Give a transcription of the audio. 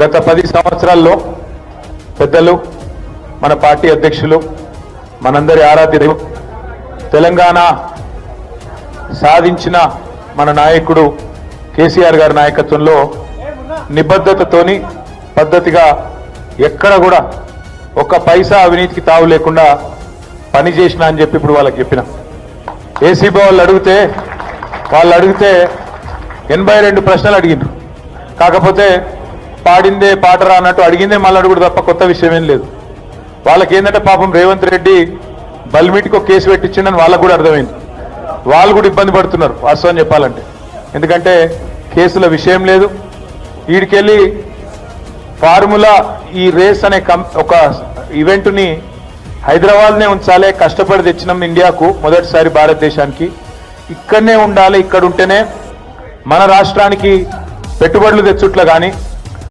గత 10 సంవత్సరాల్లో పెద్దలు మన పార్టీ అధ్యక్షులు మనందరి ఆరాధ్య దైవం తెలంగాణ సాధించిన మన నాయకుడు కేసీఆర్ గారి నాయకత్వంలో నిబద్ధతతోని పద్ధతిగా ఎక్కడ కూడా ఒక్క పైసా అవినీతికి తావు లేకుండా పనిచేసినా అని చెప్పి ఇప్పుడు వాళ్ళకి చెప్పిన ఏసీబీ వాళ్ళు అడిగితే 82 ప్రశ్నలు అడిగిండ్రు. కాకపోతే పాడిందే పాటరా అన్నట్టు అడిగిందే మళ్ళీ అడుగుడు తప్ప కొత్త విషయం ఏం లేదు. వాళ్ళకి ఏంటంటే పాపం రేవంత్ రెడ్డి బల్మీటికి ఒక కేసు పెట్టించిండని వాళ్ళకు కూడా అర్థమైంది. వాళ్ళు కూడా ఇబ్బంది పడుతున్నారు వాస్తవం చెప్పాలంటే. ఎందుకంటే కేసుల విషయం లేదు. వీడికెళ్ళి ఫార్ములా ఈ రేస్ అనే ఒక ఈవెంట్ని హైదరాబాద్నే ఉంచాలి, కష్టపడి తెచ్చినాం ఇండియాకు మొదటిసారి భారతదేశానికి, ఇక్కడనే ఉండాలి, ఇక్కడ ఉంటేనే మన రాష్ట్రానికి పెట్టుబడులు తెచ్చుట్ల కానీ